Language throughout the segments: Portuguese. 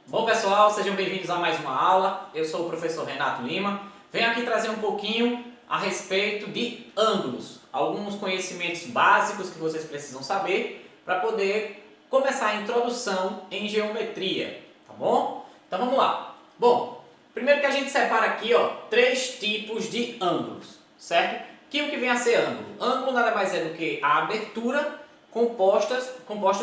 Bom pessoal, sejam bem-vindos a mais uma aula. Eu sou o professor Renato Lima. Venho aqui trazer um pouquinho a respeito de ângulos, alguns conhecimentos básicos que vocês precisam saber para poder começar a introdução em geometria, tá bom? Então vamos lá. Bom, primeiro que a gente separa aqui, três tipos de ângulos, certo? O que vem a ser ângulo? Ângulo nada mais é do que a abertura composta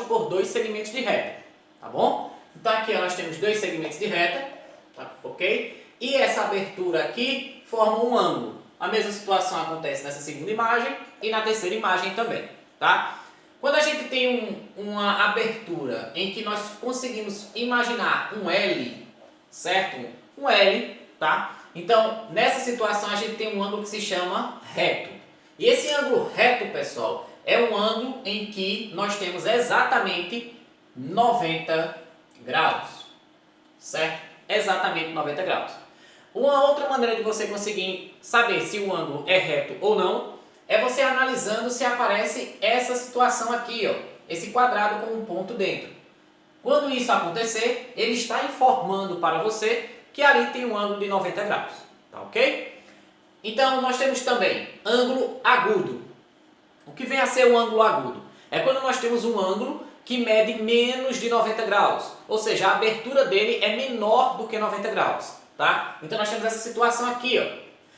por dois segmentos de reta, tá bom? Então aqui nós temos dois segmentos de reta, tá? Ok? E essa abertura aqui forma um ângulo. A mesma situação acontece nessa segunda imagem e na terceira imagem também, tá? Quando a gente tem uma abertura em que nós conseguimos imaginar um L, certo? Um L, tá? Então, nessa situação a gente tem um ângulo que se chama reto. E esse ângulo reto, pessoal, é um ângulo em que nós temos exatamente 90 graus, certo? Exatamente 90 graus. Uma outra maneira de você conseguir saber se o ângulo é reto ou não é você analisando se aparece essa situação aqui, esse quadrado com um ponto dentro. Quando isso acontecer, ele está informando para você que ali tem um ângulo de 90 graus, tá ok? Então nós temos também ângulo agudo. O que vem a ser um ângulo agudo? É quando nós temos um ângulo que mede menos de 90 graus, ou seja, a abertura dele é menor do que 90 graus, tá? Então nós temos essa situação aqui,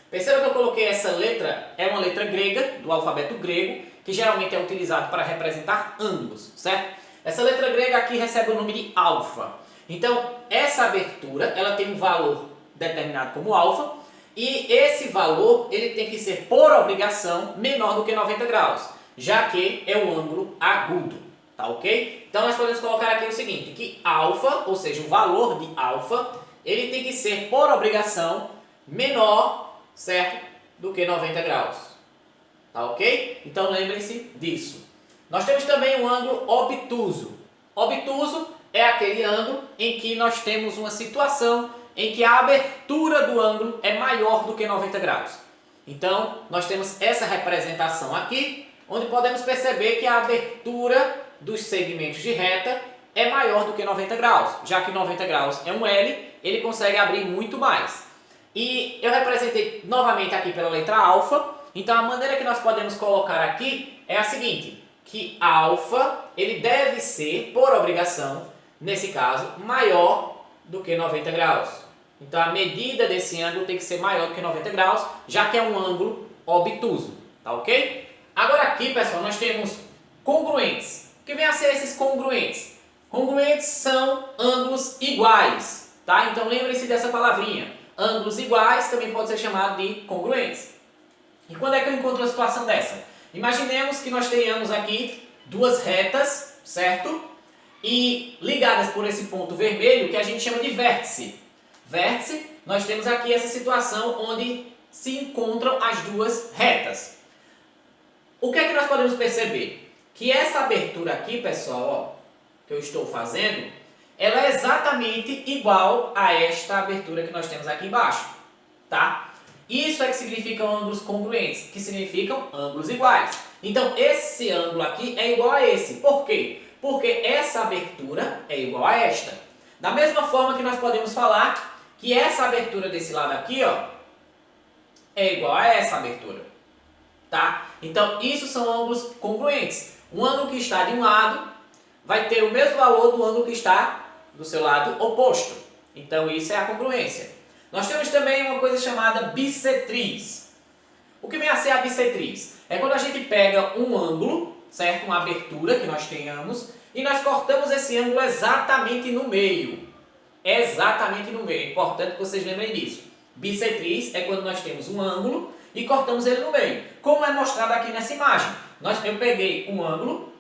Perceba que eu coloquei essa letra, é uma letra grega, do alfabeto grego, que geralmente é utilizado para representar ângulos, certo? Essa letra grega aqui recebe o nome de alfa. Então, essa abertura, ela tem um valor determinado como alfa, e esse valor, ele tem que ser, por obrigação, menor do que 90 graus, já que é o ângulo agudo, tá ok? Então, nós podemos colocar aqui o seguinte, que alfa, ou seja, o valor de alfa, ele tem que ser, por obrigação, menor, certo, do que 90 graus, tá ok? Então, lembrem-se disso. Nós temos também um ângulo obtuso. Obtuso é aquele ângulo em que nós temos uma situação em que a abertura do ângulo é maior do que 90 graus. Então, nós temos essa representação aqui, onde podemos perceber que a abertura dos segmentos de reta é maior do que 90 graus. Já que 90 graus é um L, ele consegue abrir muito mais. E eu representei novamente aqui pela letra alfa. Então, a maneira que nós podemos colocar aqui é a seguinte, que alfa, ele deve ser, por obrigação, nesse caso, maior do que 90 graus. Então, a medida desse ângulo tem que ser maior do que 90 graus, já que é um ângulo obtuso, tá ok? Agora aqui, pessoal, nós temos congruentes. O que vem a ser esses congruentes? Congruentes são ângulos iguais, tá? Então, lembre-se dessa palavrinha. Ângulos iguais também pode ser chamado de congruentes. E quando é que eu encontro uma situação dessa? Imaginemos que nós tenhamos aqui duas retas, certo? E ligadas por esse ponto vermelho que a gente chama de vértice. Vértice, nós temos aqui essa situação onde se encontram as duas retas. O que é que nós podemos perceber? Que essa abertura aqui, pessoal, que eu estou fazendo, ela é exatamente igual a esta abertura que nós temos aqui embaixo, tá? Isso é que significam ângulos congruentes, que significam ângulos iguais. Então, esse ângulo aqui é igual a esse. Por quê? Porque essa abertura é igual a esta. Da mesma forma que nós podemos falar que essa abertura desse lado aqui, é igual a essa abertura, tá? Então, isso são ângulos congruentes. Um ângulo que está de um lado vai ter o mesmo valor do ângulo que está do seu lado oposto. Então, isso é a congruência. Nós temos também uma coisa chamada bissetriz. O que vem a ser a bissetriz? É quando a gente pega um ângulo, certo? Uma abertura que nós tenhamos, e nós cortamos esse ângulo exatamente no meio. Exatamente no meio. É importante que vocês lembrem disso. Bissetriz é quando nós temos um ângulo e cortamos ele no meio. Como é mostrado aqui nessa imagem. Eu peguei um ângulo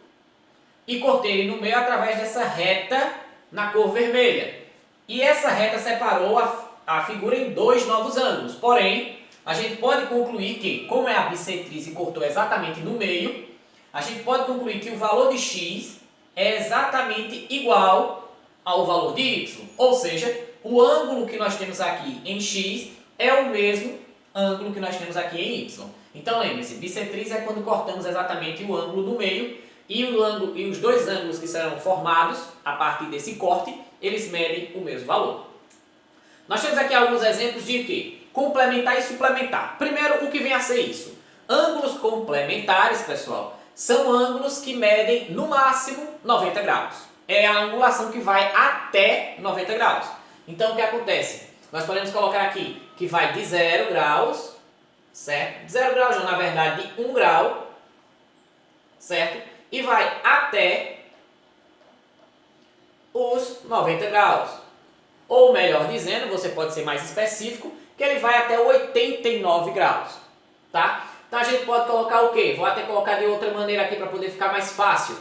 e cortei ele no meio através dessa reta na cor vermelha. E essa reta separou a figura em dois novos ângulos. Porém, a gente pode concluir que, como é a bissetriz e cortou exatamente no meio, a gente pode concluir que o valor de x é exatamente igual ao valor de y. Ou seja, o ângulo que nós temos aqui em x é o mesmo ângulo que nós temos aqui em y. Então, lembre-se, bissetriz é quando cortamos exatamente o ângulo no meio e os dois ângulos que serão formados a partir desse corte eles medem o mesmo valor. Nós temos aqui alguns exemplos de quê? Complementar e suplementar. Primeiro, o que vem a ser isso? Ângulos complementares, pessoal, são ângulos que medem no máximo 90 graus. É a angulação que vai até 90 graus. Então, o que acontece? Nós podemos colocar aqui que vai de 0 graus, certo? De 0 graus, não, na verdade, de 1 grau, certo? E vai até os 90 graus. Ou melhor dizendo, você pode ser mais específico, que ele vai até 89 graus, tá? Então a gente pode colocar o quê? Vou até colocar de outra maneira aqui para poder ficar mais fácil.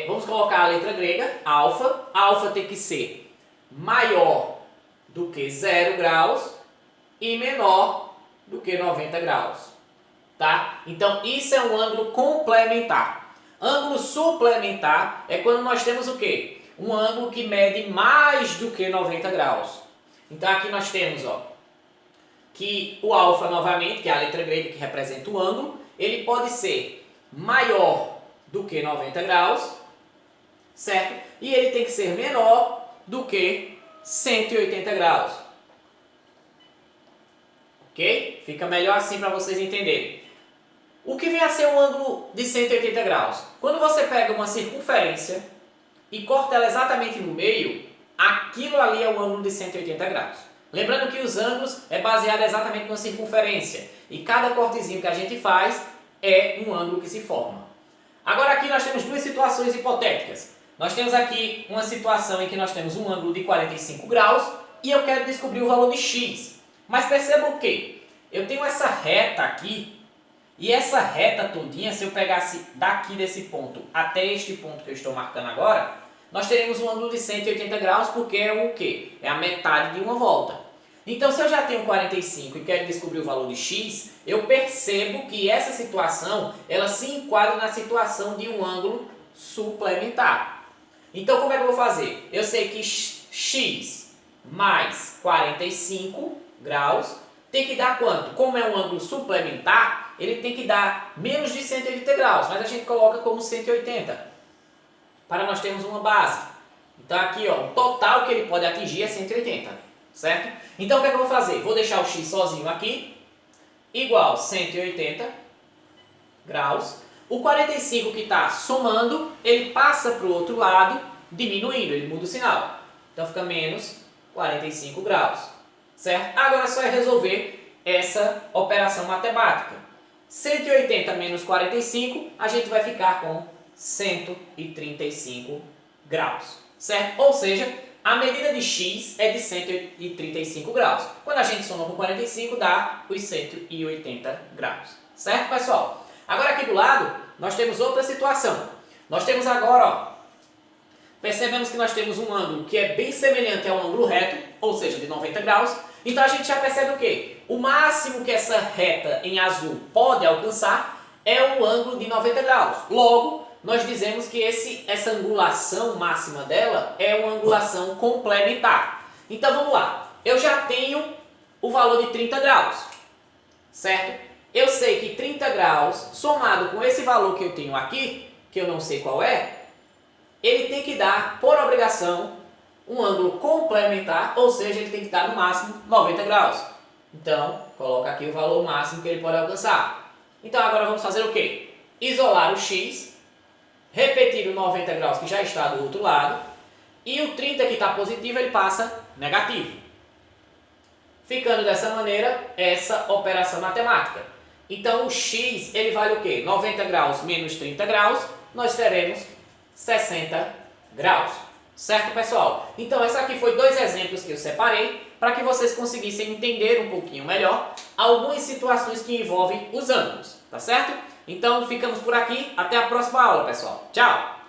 Vamos colocar a letra grega, alfa. A alfa tem que ser maior do que 0 graus e menor do que 90 graus, tá? Então isso é um ângulo complementar. Ângulo suplementar é quando nós temos o quê? Um ângulo que mede mais do que 90 graus. Então aqui nós temos, ó, que o alfa novamente, que é a letra grega que representa o ângulo, ele pode ser maior do que 90 graus, certo? E ele tem que ser menor do que 180 graus. Ok? Fica melhor assim para vocês entenderem. O que vem a ser um ângulo de 180 graus? Quando você pega uma circunferência e corta ela exatamente no meio, aquilo ali é o ângulo de 180 graus. Lembrando que os ângulos é baseado exatamente numa circunferência e cada cortezinho que a gente faz é um ângulo que se forma. Agora aqui nós temos duas situações hipotéticas. Nós temos aqui uma situação em que nós temos um ângulo de 45 graus e eu quero descobrir o valor de x. Mas perceba o quê? Eu tenho essa reta aqui e essa reta todinha, se eu pegasse daqui desse ponto até este ponto que eu estou marcando agora, nós teremos um ângulo de 180 graus porque é o quê? É a metade de uma volta. Então, se eu já tenho 45 e quero descobrir o valor de x, eu percebo que essa situação, ela se enquadra na situação de um ângulo suplementar. Então, como é que eu vou fazer? Eu sei que x mais 45 graus tem que dar quanto? Como é um ângulo suplementar, ele tem que dar menos de 180 graus, mas a gente coloca como 180, para nós termos uma base. Então, aqui, ó, o total que ele pode atingir é 180. Certo? Então o que é que eu vou fazer? Vou deixar o x sozinho aqui, igual 180 graus. O 45 que está somando, ele passa para o outro lado, diminuindo, ele muda o sinal. Então fica menos 45 graus. Certo? Agora só é resolver essa operação matemática. 180 menos 45, a gente vai ficar com 135 graus. Certo? Ou seja, a medida de x é de 135 graus. Quando a gente soma com 45, dá os 180 graus. Certo, pessoal? Agora aqui do lado, nós temos outra situação. Nós temos agora, ó, percebemos que nós temos um ângulo que é bem semelhante a um ângulo reto, ou seja, de 90 graus. Então a gente já percebe o quê? O máximo que essa reta em azul pode alcançar é o ângulo de 90 graus. Logo, nós dizemos que essa angulação máxima dela é uma angulação complementar. Então vamos lá, eu já tenho o valor de 30 graus, certo? Eu sei que 30 graus somado com esse valor que eu tenho aqui, que eu não sei qual é, ele tem que dar, por obrigação, um ângulo complementar, ou seja, ele tem que dar no máximo 90 graus. Então, coloca aqui o valor máximo que ele pode alcançar. Então agora vamos fazer o quê? Isolar o x, repetir o 90 graus que já está do outro lado, e o 30 que está positivo ele passa negativo. Ficando dessa maneira essa operação matemática. Então o x ele vale o quê? 90 graus menos 30 graus, nós teremos 60 graus. Certo, pessoal? Então esses aqui foi dois exemplos que eu separei para que vocês conseguissem entender um pouquinho melhor algumas situações que envolvem os ângulos, tá certo? Então ficamos por aqui, até a próxima aula, pessoal. Tchau!